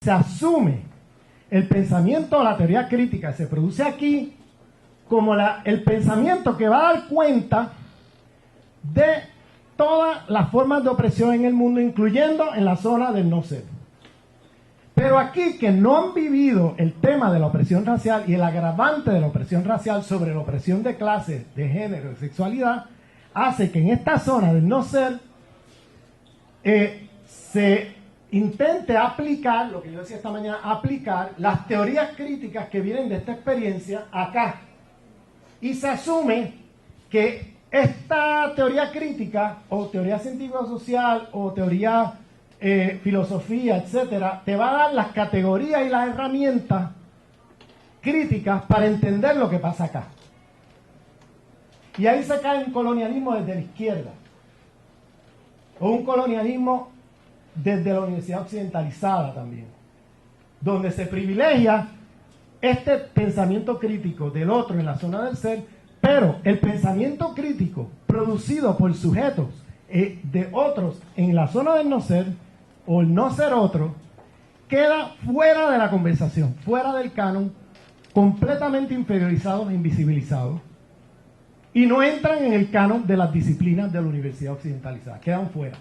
se asume el pensamiento o la teoría crítica, se produce aquí como el pensamiento que va a dar cuenta de todas las formas de opresión en el mundo, incluyendo en la zona del no ser. Pero aquí, que no han vivido el tema de la opresión racial y el agravante de la opresión racial sobre la opresión de clase, de género, de sexualidad, hace que en esta zona del no ser se intente aplicar, lo que yo decía esta mañana, aplicar las teorías críticas que vienen de esta experiencia acá. Y se asume que esta teoría crítica, o teoría científico-social, o teoría filosofía, etcétera, te va a dar las categorías y las herramientas críticas para entender lo que pasa acá. Y ahí se cae un colonialismo desde la izquierda, o un colonialismo desde la universidad occidentalizada también, donde se privilegia este pensamiento crítico del otro en la zona del ser, pero el pensamiento crítico producido por sujetos de otros en la zona del no ser, o el no ser otro, queda fuera de la conversación, fuera del canon, completamente inferiorizados e invisibilizados, y no entran en el canon de las disciplinas de la universidad occidentalizada, quedan fuera.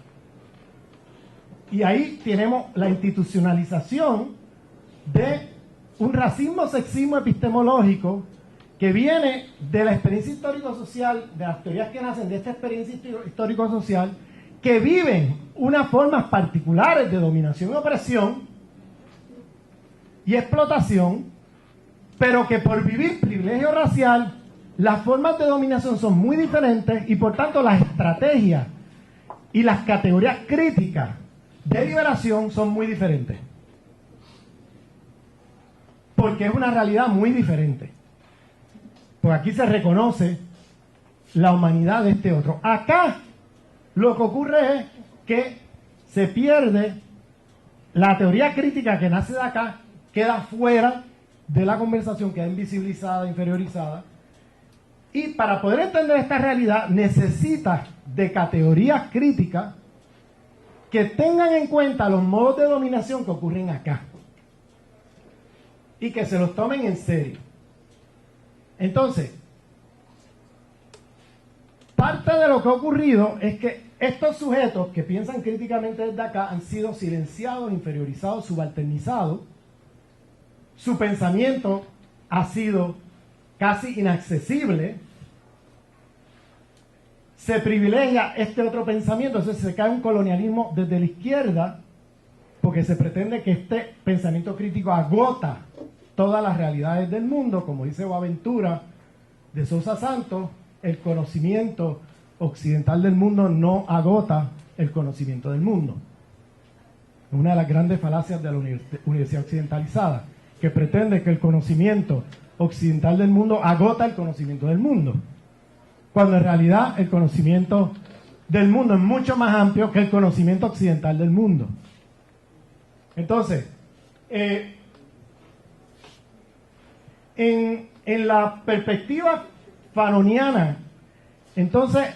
Y ahí tenemos la institucionalización de un racismo-sexismo epistemológico que viene de la experiencia histórico-social, de las teorías que nacen de esta experiencia histórico-social, que viven unas formas particulares de dominación y opresión y explotación, pero que por vivir privilegio racial, las formas de dominación son muy diferentes y por tanto las estrategias y las categorías críticas de liberación son muy diferentes. Porque es una realidad muy diferente. Pues aquí se reconoce la humanidad de este otro. Acá lo que ocurre es que se pierde la teoría crítica que nace de acá, queda fuera de la conversación, queda invisibilizada, inferiorizada. Y para poder entender esta realidad necesitas de categorías críticas que tengan en cuenta los modos de dominación que ocurren acá y que se los tomen en serio. Entonces, parte de lo que ha ocurrido es que estos sujetos que piensan críticamente desde acá han sido silenciados, inferiorizados, subalternizados. Su pensamiento ha sido casi inaccesible. Se privilegia este otro pensamiento, entonces se cae un colonialismo desde la izquierda, porque se pretende que este pensamiento crítico agota todas las realidades del mundo, como dice Boaventura de Sousa Santos, el conocimiento occidental del mundo no agota el conocimiento del mundo. Una de las grandes falacias de la universidad occidentalizada, que pretende que el conocimiento occidental del mundo agota el conocimiento del mundo, cuando en realidad el conocimiento del mundo es mucho más amplio que el conocimiento occidental del mundo. Entonces, en la perspectiva fanoniana, entonces,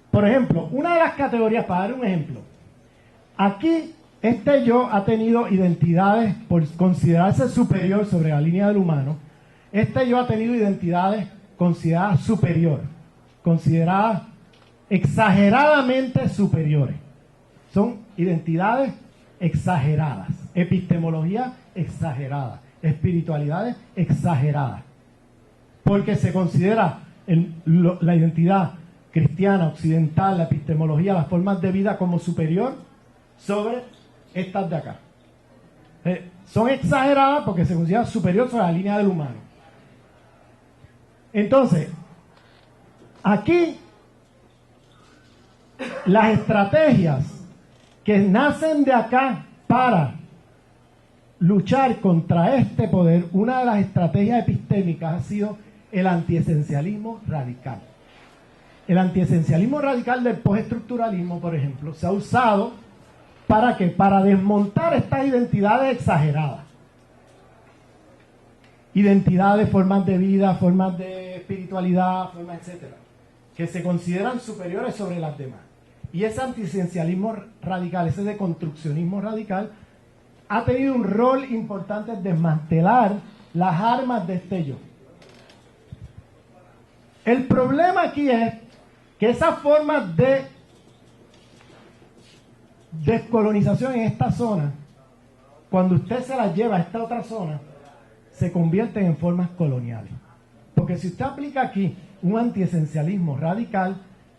por ejemplo, una de las categorías, para dar un ejemplo, aquí este yo ha tenido identidades, por considerarse superior sobre la línea del humano, este yo ha tenido identidades consideradas superior, consideradas exageradamente superiores. Son identidades exageradas, epistemología exagerada, espiritualidades exageradas, porque se considera la identidad cristiana, occidental, la epistemología, las formas de vida como superior sobre estas de acá. Son exageradas porque se consideran superior sobre la línea del humano. Entonces, aquí las estrategias que nacen de acá para luchar contra este poder, una de las estrategias epistémicas ha sido el antiesencialismo radical. El antiesencialismo radical del postestructuralismo, por ejemplo, se ha usado ¿para qué? Para desmontar estas identidades exageradas. Identidades, formas de vida, formas de espiritualidad, formas, etcétera, que se consideran superiores sobre las demás. Y ese antiesencialismo radical, ese deconstruccionismo radical, ha tenido un rol importante en desmantelar las armas de este yo. El problema aquí es que esas formas de descolonización en esta zona, cuando usted se las lleva a esta otra zona, se convierten en formas coloniales. Porque si usted aplica aquí un antiesencialismo radical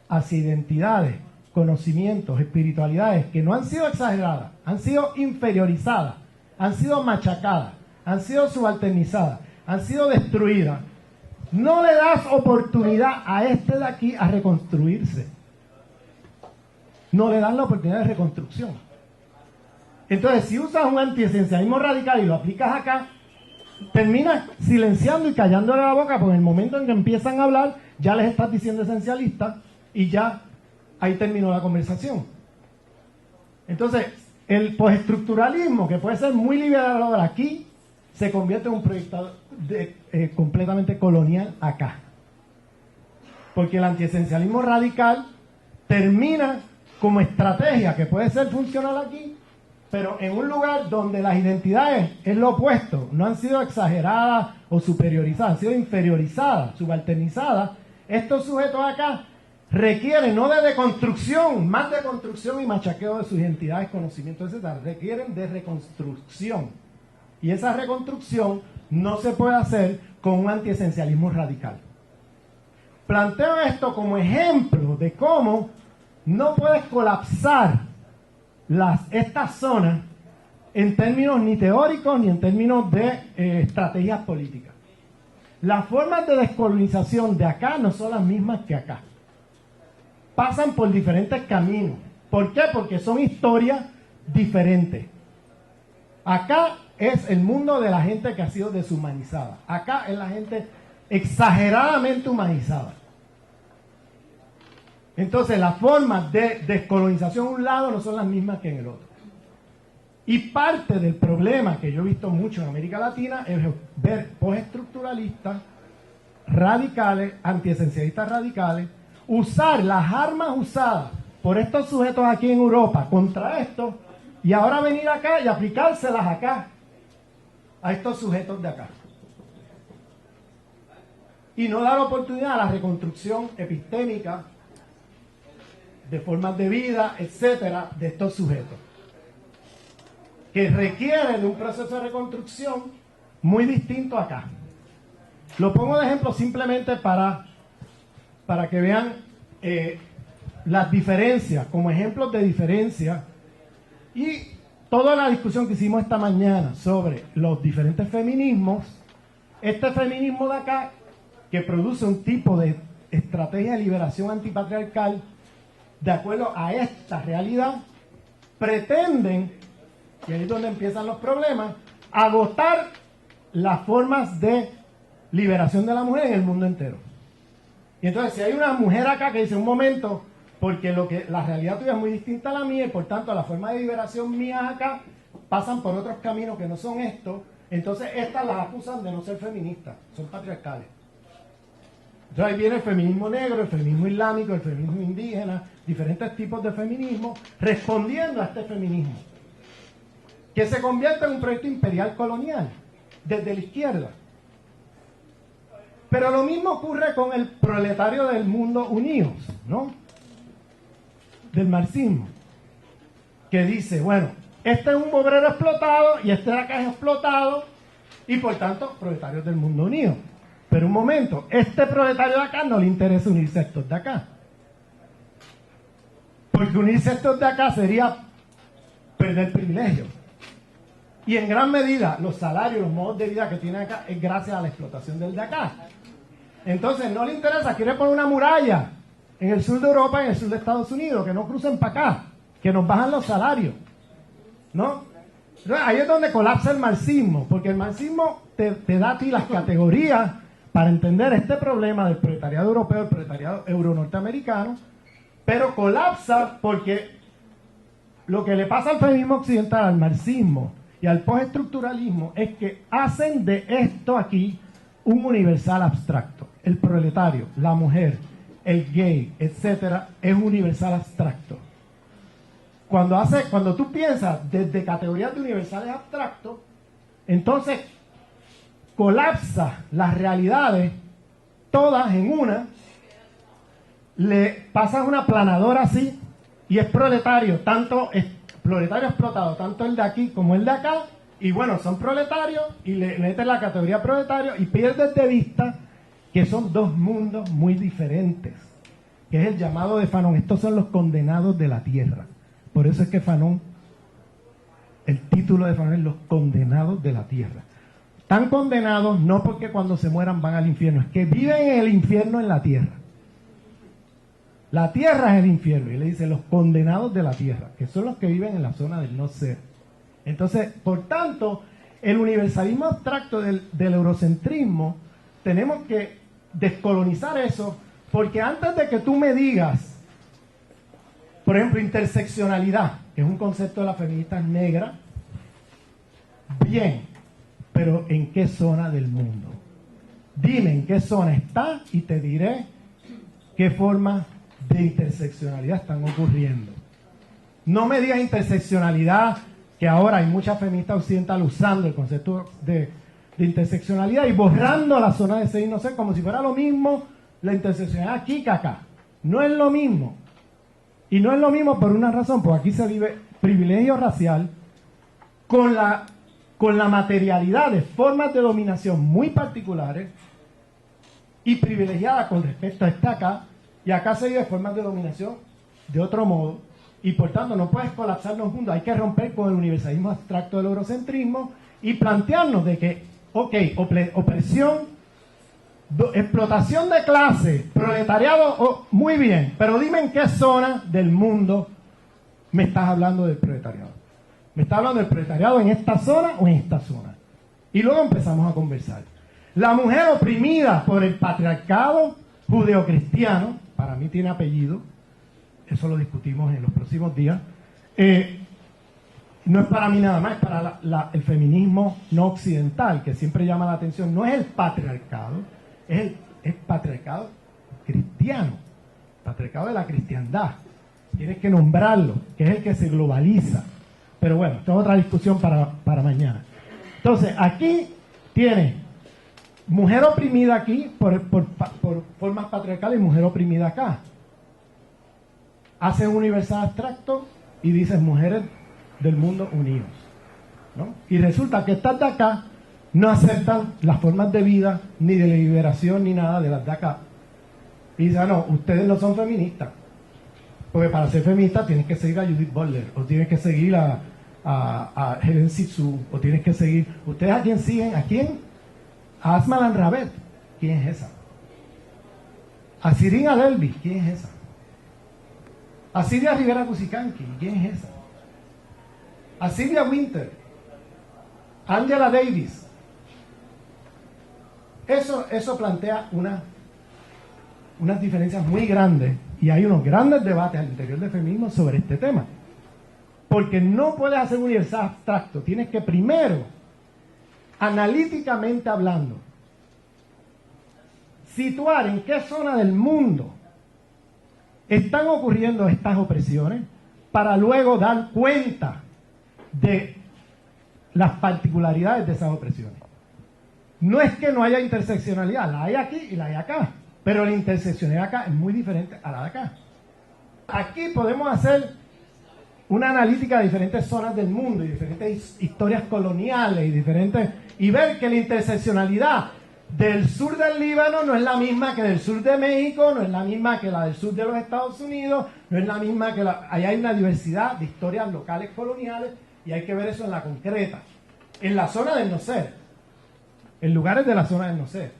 hacia identidades, conocimientos, espiritualidades que no han sido exageradas, han sido inferiorizadas, han sido machacadas, han sido subalternizadas, han sido destruidas, no le das oportunidad a este de aquí a reconstruirse. No le das la oportunidad de reconstrucción. Entonces, si usas un antiesencialismo radical y lo aplicas acá, terminas silenciando y callándole la boca, porque en el momento en que empiezan a hablar, ya les estás diciendo esencialista y ya ahí terminó la conversación. Entonces, el postestructuralismo, que puede ser muy liberador aquí, se convierte en un proyecto completamente colonial acá. Porque el antiesencialismo radical termina como estrategia que puede ser funcional aquí, pero en un lugar donde las identidades es lo opuesto, no han sido exageradas o superiorizadas, han sido inferiorizadas, subalternizadas. Estos sujetos acá requieren no de deconstrucción, más de construcción y machaqueo de sus identidades, conocimientos, etc. Requieren de reconstrucción. Y esa reconstrucción no se puede hacer con un antiesencialismo radical. Planteo esto como ejemplo de cómo no puedes colapsar estas zonas en términos ni teóricos ni en términos de estrategias políticas. Las formas de descolonización de acá no son las mismas que acá. Pasan por diferentes caminos. ¿Por qué? Porque son historias diferentes. Acá es el mundo de la gente que ha sido deshumanizada. Acá es la gente exageradamente humanizada. Entonces, las formas de descolonización en un lado no son las mismas que en el otro. Y parte del problema que yo he visto mucho en América Latina es ver postestructuralistas radicales, antiesencialistas radicales, usar las armas usadas por estos sujetos aquí en Europa contra estos, y ahora venir acá y aplicárselas acá a estos sujetos de acá. Y no dar oportunidad a la reconstrucción epistémica de formas de vida, etcétera, de estos sujetos, que requiere de un proceso de reconstrucción muy distinto acá. Lo pongo de ejemplo simplemente para que vean las diferencias, como ejemplos de diferencia, y toda la discusión que hicimos esta mañana sobre los diferentes feminismos. Este feminismo de acá, que produce un tipo de estrategia de liberación antipatriarcal, de acuerdo a esta realidad, pretenden, y ahí es donde empiezan los problemas, agotar las formas de liberación de la mujer en el mundo entero. Y entonces, si hay una mujer acá que dice, un momento, porque la realidad tuya es muy distinta a la mía, y por tanto las formas de liberación mías acá pasan por otros caminos que no son estos, entonces estas las acusan de no ser feministas, son patriarcales. Entonces ahí viene el feminismo negro, el feminismo islámico, el feminismo indígena, diferentes tipos de feminismo, respondiendo a este feminismo, que se convierte en un proyecto imperial colonial, desde la izquierda. Pero lo mismo ocurre con el proletario del mundo unidos, ¿no? Del marxismo, que dice, bueno, este es un obrero explotado y este de acá es explotado, y por tanto, proletarios del mundo unido. Pero un momento, este proletario de acá no le interesa unirse a estos de acá. Porque unirse a estos de acá sería perder privilegios. Y en gran medida, los salarios, los modos de vida que tienen acá es gracias a la explotación del de acá. Entonces, no le interesa, quiere poner una muralla en el sur de Europa y en el sur de Estados Unidos, que no crucen para acá, que nos bajan los salarios, ¿no? Entonces, ahí es donde colapsa el marxismo, porque el marxismo te da a ti las categorías para entender este problema del proletariado europeo, el proletariado euro-norteamericano, pero colapsa porque lo que le pasa al feminismo occidental, al marxismo y al postestructuralismo es que hacen de esto aquí un universal abstracto. El proletario, la mujer, el gay, etcétera, es un universal abstracto. cuando tú piensas desde categorías de universales abstractos, entonces colapsa las realidades todas en una, le pasas una planadora así y es proletario, proletario explotado, tanto el de aquí como el de acá, y bueno, son proletarios y le metes la categoría proletario y pierdes de vista que son dos mundos muy diferentes, que es el llamado de Fanon. Estos son los condenados de la tierra. Por eso es que Fanon, el título de Fanon es Los condenados de la tierra. Están condenados no porque cuando se mueran van al infierno, es que viven en el infierno en la tierra. La tierra es el infierno, y le dice los condenados de la tierra, que son los que viven en la zona del no ser. Entonces, por tanto, el universalismo abstracto del eurocentrismo, tenemos que descolonizar eso, porque antes de que tú me digas, por ejemplo, interseccionalidad, que es un concepto de las feministas negras, bien, pero ¿en qué zona del mundo? Dime en qué zona está y te diré qué formas de interseccionalidad están ocurriendo. No me digas interseccionalidad, que ahora hay muchas feministas occidentales usando el concepto de interseccionalidad y borrando la zona de ser y no ser, como si fuera lo mismo la interseccionalidad aquí que acá. No es lo mismo. Y no es lo mismo por una razón, porque aquí se vive privilegio racial con la materialidad de formas de dominación muy particulares y privilegiadas con respecto a esta acá, y acá se vive formas de dominación de otro modo, y por tanto no puedes colapsarnos juntos. Hay que romper con el universalismo abstracto del eurocentrismo y plantearnos de que, ok, opresión, explotación de clase, proletariado, muy bien, pero dime en qué zona del mundo me estás hablando del proletariado. ¿Me estás hablando del proletariado en esta zona o en esta zona? Y luego empezamos a conversar. La mujer oprimida por el patriarcado judeocristiano, para mí tiene apellido, eso lo discutimos en los próximos días, no es para mí nada más, es para el feminismo no occidental, que siempre llama la atención. No es el patriarcado, es el patriarcado cristiano, patriarcado de la cristiandad. Tienes que nombrarlo, que es el que se globaliza. Pero bueno, esto es otra discusión para mañana. Entonces, aquí tiene mujer oprimida aquí por formas patriarcales y mujer oprimida acá. Haces un universal abstracto y dices mujeres del mundo unidos, ¿no? Y resulta que estas de acá no aceptan las formas de vida, ni de liberación, ni nada de las de acá. Y dicen, no, ustedes no son feministas. Porque para ser feminista tienes que seguir a Judith Butler, o tienes que seguir a Helen Sixu, o tienes que seguir... ¿Ustedes a quién siguen? ¿A quién? A Asma Lanrabet. ¿Quién es esa? A Sirin Adelby. ¿Quién es esa? A Silvia Rivera Cusicanqui. ¿Quién es esa? A Sylvia Winter. Angela Davis. Eso plantea unas diferencias muy grandes, y hay unos grandes debates al interior del feminismo sobre este tema, porque no puedes hacer un universal abstracto. Tienes que primero, analíticamente hablando, situar en qué zona del mundo están ocurriendo estas opresiones, para luego dar cuenta de las particularidades de esas opresiones. No es que no haya interseccionalidad, la hay aquí y la hay acá, pero la interseccionalidad acá es muy diferente a la de acá. Aquí podemos hacer una analítica de diferentes zonas del mundo y diferentes historias coloniales y ver que la interseccionalidad del sur del Líbano no es la misma que del sur de México, no es la misma que la del sur de los Estados Unidos, no es la misma que ahí hay una diversidad de historias locales coloniales, y hay que ver eso en la concreta, en la zona del no ser, en lugares de la zona del no ser.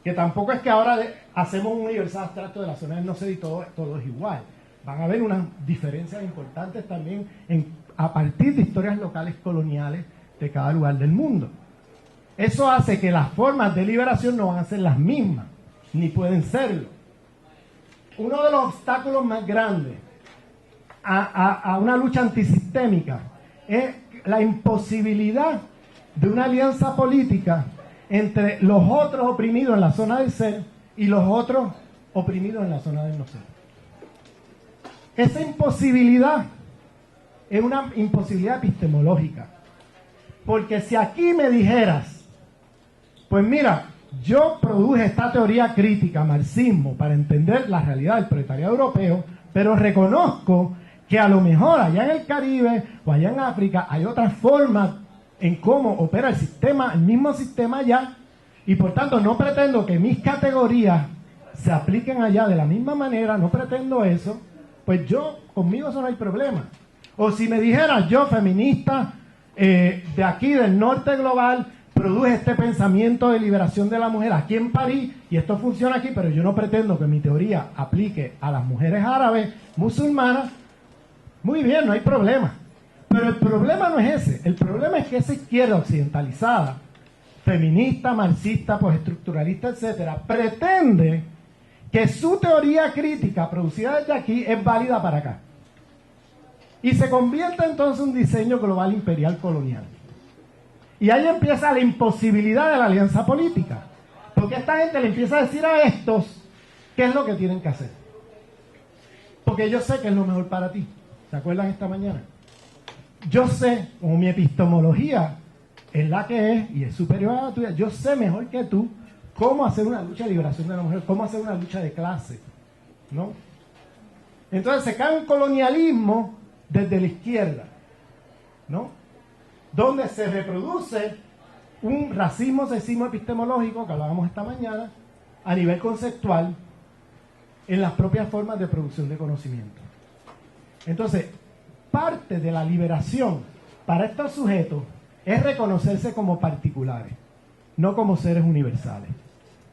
Que tampoco es que ahora hacemos un universal abstracto de la zona del no ser y todo es igual. Van a haber unas diferencias importantes también a partir de historias locales coloniales de cada lugar del mundo. Eso hace que las formas de liberación no van a ser las mismas, ni pueden serlo. Uno de los obstáculos más grandes a una lucha antisistémica es la imposibilidad de una alianza política entre los otros oprimidos en la zona del ser y los otros oprimidos en la zona del no ser. Esa imposibilidad es una imposibilidad epistemológica. Porque si aquí me dijeras, pues mira, yo produje esta teoría crítica, marxismo, para entender la realidad del proletariado europeo, pero reconozco que a lo mejor allá en el Caribe o allá en África hay otras formas en cómo opera el sistema, el mismo sistema allá, y por tanto no pretendo que mis categorías se apliquen allá de la misma manera, no pretendo eso, pues conmigo eso no hay problema. O si me dijeras, yo feminista, de aquí del norte global, produje este pensamiento de liberación de la mujer aquí en París, y esto funciona aquí, pero yo no pretendo que mi teoría aplique a las mujeres árabes, musulmanas, muy bien, no hay problema. Pero el problema no es ese, el problema es que esa izquierda occidentalizada, feminista, marxista, postestructuralista, etcétera, pretende que su teoría crítica producida desde aquí es válida para acá. Y se convierte entonces en un diseño global imperial colonial. Y ahí empieza la imposibilidad de la alianza política. Porque esta gente le empieza a decir a estos qué es lo que tienen que hacer. Porque yo sé que es lo mejor para ti. ¿Se acuerdan esta mañana? Yo sé, como mi epistemología es la que es y es superior a la tuya, yo sé mejor que tú cómo hacer una lucha de liberación de la mujer, cómo hacer una lucha de clase, ¿no? Entonces se cae un colonialismo desde la izquierda, ¿no? Donde se reproduce un racismo, sexismo epistemológico, que hablábamos esta mañana, a nivel conceptual, en las propias formas de producción de conocimiento. Entonces, parte de la liberación para estos sujetos es reconocerse como particulares, no como seres universales.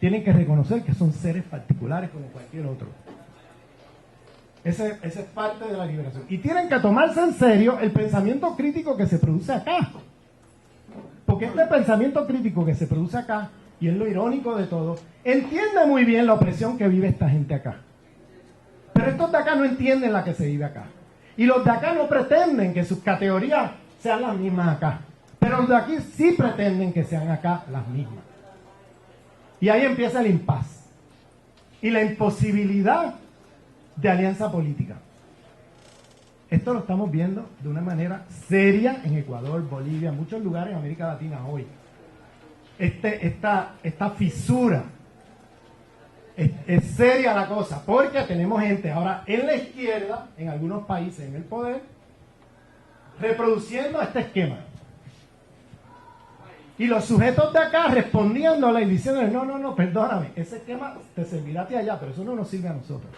Tienen que reconocer que son seres particulares como cualquier otro. Esa es parte de la liberación. Y tienen que tomarse en serio el pensamiento crítico que se produce acá. Porque este pensamiento crítico que se produce acá, y es lo irónico de todo, entiende muy bien la opresión que vive esta gente acá. Pero estos de acá no entienden la que se vive acá. Y los de acá no pretenden que sus categorías sean las mismas acá. Pero los de aquí sí pretenden que sean acá las mismas. Y ahí empieza el impasse. Y la imposibilidad de alianza política. Esto lo estamos viendo de una manera seria en Ecuador, Bolivia, muchos lugares en América Latina hoy. Esta fisura es seria la cosa, porque tenemos gente ahora en la izquierda, en algunos países en el poder, reproduciendo este esquema. Y los sujetos de acá respondiéndole y diciéndole, no, perdóname, ese esquema te servirá a ti allá, pero eso no nos sirve a nosotros.